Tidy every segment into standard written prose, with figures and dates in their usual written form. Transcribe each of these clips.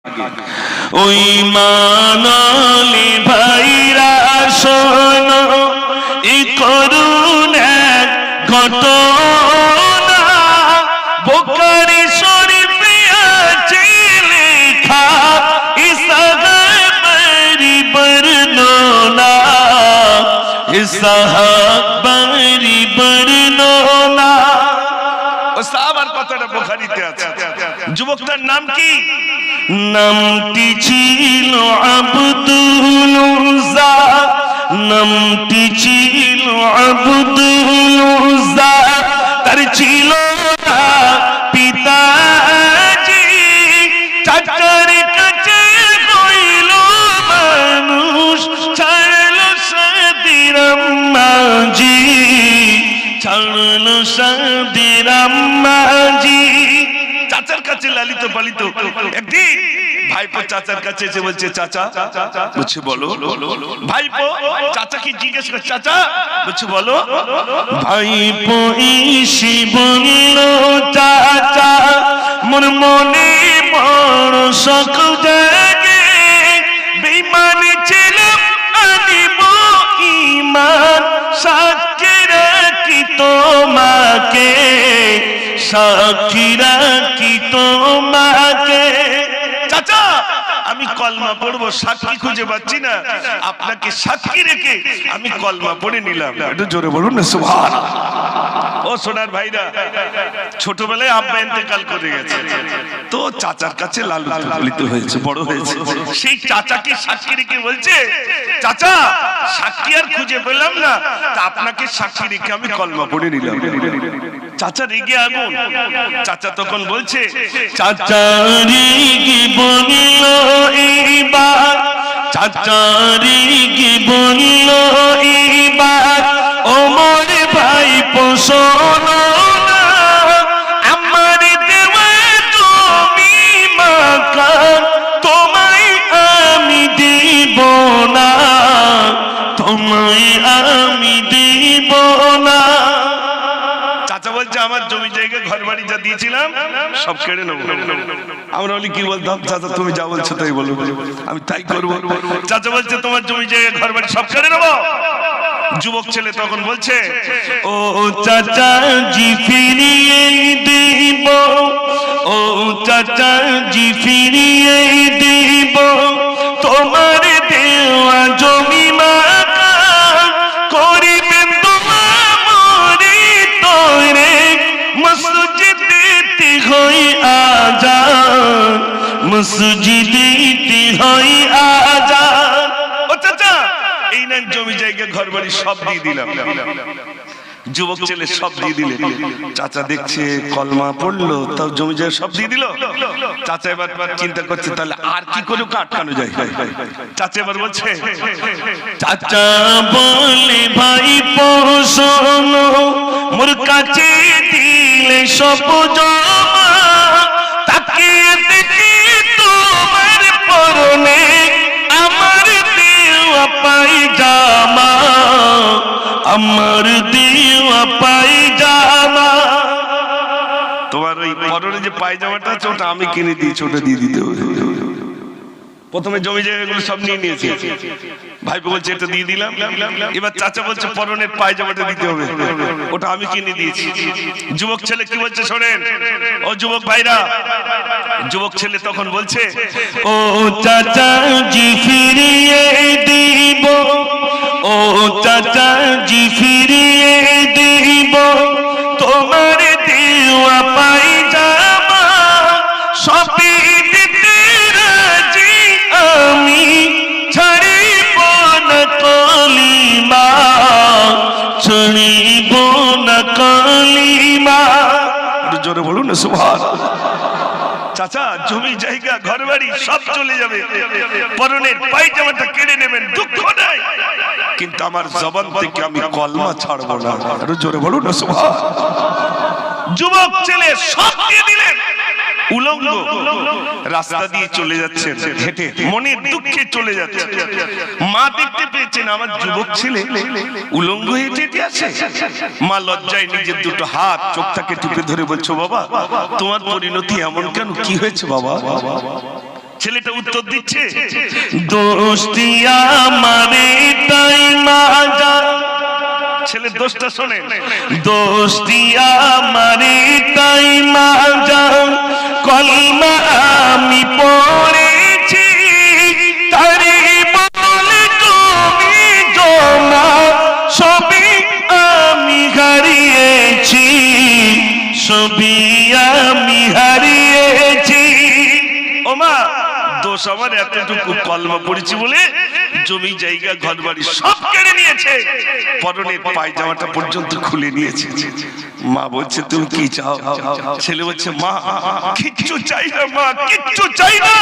ওই মানলি ভাইরা শোনো এই করুণ এক ঘটনা বুখারী শরীফে আছে লেখা এই সাহাবারি বর্ণনা এই সাহাবারি বর্ণনা ও সাহাবার কথাটা বুখারীতে আছে। যুবকটার নাম কি? নামটি ছিল আব্দুল উজ্জা, নামটি ছিল আব্দুল উজ্জা। তার ছিল না পিতাজি, চাচার কাছে হইল মানুষ, ছাড়লো সাদির আম্মাজি, ছাড়লো সাদির আম্মাজি। চাচার কাছে লালিত পালিত। একদিন ভাইপো চাচার কাছে এসে বলছে, চাচা, বলছে বলো। ভাইপো চাচাকে জিজ্ঞেস করে, চাচা, বলছে বলো। ভাইপো এসে বলল, চাচা মোর মনে বড় শখ জাগে, বেঈমান ছিলাম আনিব ঈমান, সাক্ষী রাখি তোমাকে, সাক্ষী রাখি তোমাকে। চাচা আমি কলমা পড়বো, সাক্ষী খুঁজে পাচ্ছি না, আপনাকে সাক্ষী রেখে আমি কলমা পড়ে নিলাম। একটু জোরে বলুন না সুবহানাল্লাহ। ও সোনার ভাইরা, ছোটবেলায় আব্বা ইন্তেকাল করে গেছে, তো চাচার কাছে লালিত পালিত হয়েছে, বড় হয়েছে। সেই চাচাকে সাক্ষী রেখে বলছে, চাচা সাক্ষী আর খুঁজে পেলাম না, তা আপনাকে সাক্ষী রেখে আমি কলমা পড়ে নিলাম। চাচা রেগে আগুন। চাচা তখন বলছে, চাচা রেগে বলল এইবার, চাচা রেগে বলল এইবার, ওমর ভাই শোনো না, আমার দেওয়া তুমি মাকান, তোমায় আমি দিব না, তোমায় আমি দিব না। চাচা বলছে, আমার জমি জায়গা ঘর বাড়ি যা দিয়েছিলাম সব কেড়ে নেবো। আমরা বলি কি বলতাম, চাচা তুমি যা বলছো তাই বলো, আমি তাই করবো। চাচা বলছে, তোমার জমি জায়গা ঘর বাড়ি সব কেড়ে নেবো। যুবক ছেলে তখন বলছে, ও চাচা জি ফিরিয়ে দিব, ও চাচা জি ফিরিয়ে দিব, তোমার দেওয়া জমি মাকা করিবেন তোমারে তোরে, মসজিদেতে হই আজান, মসজিদেতে হই আজান। ও চাচা এই নেন জমি জায়গা ঘর বাড়ি সব দিয়ে দিলাম। যুবক ছেলে সব দিয়ে দিলেন। চাচা দেখছে কলমা পড়লো, তাও জমি জায়গা সব দিয়ে দিল। চাচা এবার চিন্তা করছে, তাহলে আর কি করে আটকানো যায়। চাচা এবার বলছে, চাচা বলে ভাই শোনো, মোর কাছে দিলে সব জমা, তাকে দেখি তোমার পরনে আমার দেওয়া পায়জামা, আমার দেওয়া পায়জামা। তোমার ওই পরনে যে পায়জামাটা আছে ওটা আমি কিনে দিয়েছি, ওটা দিয়ে দিতে হবে। প্রথমে জমি জায়গাগুলো সব নিয়ে নিয়েছে, ভাইপো বলছে এটা দিয়ে দিলাম। এবার চাচা বলছে পরনের পায়জামাটা দিতে হবে, ওটা আমি কিনে দিয়েছি। যুবক ছেলে কি বলছে শোনেন, ও যুবক ভাইরা। যুবক ছেলে তখন বলছে, ও চাচা জি ফিরিয়ে দিব, ও চাচা জি ফিরিয়ে দিব, তোমার দেওয়া পায়জামা সবই দিতে রাজি আমি, ছাড়িব না কলিমা, ছাড়িব না কলিমা। জোরে বলুন না সুবহানাল্লাহ। চাচা জমি জায়গা ঘর বাড়ি সব চলে যাবে, পরনের পায়জামাটা কেড়ে নেবেন, দুঃখ নাই, কিন্তু আমার জবান থেকে আমি কলমা ছাড়বো না। আরো জোরে বলুন না সুবহানাল্লাহ। যুবক ছেলে সব দিয়ে দিলেন, উলঙ্গ রাস্তা দিয়ে চলে যাচ্ছেন, হেঁটে মনের দুঃখে চলে যাচ্ছে। মা দেখতে পেয়েছেন আমার যুবক ছেলে উলঙ্গ হেঁটে হেঁটে আছে। মা লজ্জায় নিজের দুটো হাত চোখটাকে টিপে ধরে বলছো, বাবা তোমার পরিণতি এমন কেন, কি হয়েছে বাবা? ছেলেটা উত্তর দিচ্ছে, দোস্তিয়া মারে তাই মা জান। ছেলের দোষটা শোনে, দোস্তিয়া মারে তাই মা জান, কলমা আমি পড়েছি, তারি বলে তুমি জমা, সবই আমি হারিয়েছি, সবই আমি হারিয়েছি। ও মা, দোষ আমার এতটুকু, কলমা পড়েছি বলে জমি জায়গা ঘর বাড়ি সব কেড়ে নিয়েছে, পরনের পায়জামাটা পর্যন্ত খুলে নিয়েছে। মা বলছে তুমি কি চাও? ছেলে বলছে মা কিচ্ছু চাই না, মা কিচ্ছু চাই না,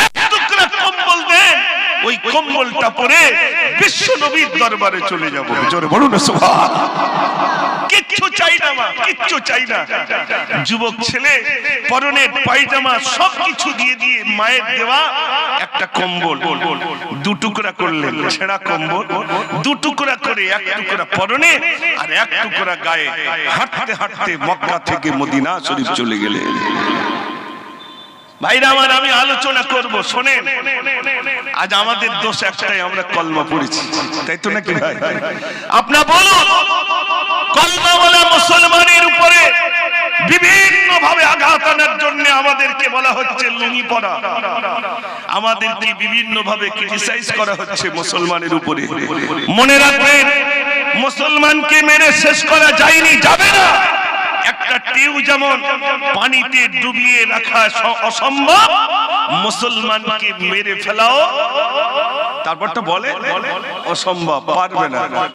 এক টুকরা কম্বল দেন, ওই কম্বলটা পরে বিশ্ব নবীর দরবারে চলে যাব। জোরে বলুন না সুবহানাল্লাহ। কিচ্ছু চাই না মা, কিচ্ছু চাই না। যুবক ছেলে পরনের পায়জামা সবকিছু দিয়ে দিয়ে মায়ের দেওয়া একটা কম্বল দু টুকরা করলেন, ছেঁড়া কম্বল দু টুকরা করে, এক টুকরা পরনে আর এক টুকরা গায়ে, হাঁটতে হাঁটতে মক্কা থেকে মদিনা শরীফ চলে গেলেন। ভাইরা আমার, আমি আলোচনা করব, শোনেন। আজ আমাদের দোষ একটাই, আমরা কলমা পড়েছি, তাই তো নাকি ভাই? আপনারা বলুন, কলমাওয়ালা মুসলমানের উপরে বিভিন্ন ভাবে আঘাত আনার জন্য আমাদেরকে বলা হচ্ছে লুঙ্গি পরা, আমাদেরকে বিভিন্ন ভাবে ক্রিটিসাইজ করা হচ্ছে মুসলমানের উপরে। মনে রাখবেন, মুসলমানকে মেরে শেষ করা যায়নি, যাবে না। একটা টিউ যেমন পানিতে ডুবিয়ে রাখা অসম্ভব, মুসলমানকে মেরে ফেলাও তারপরটা বলে অসম্ভব, পারবে না।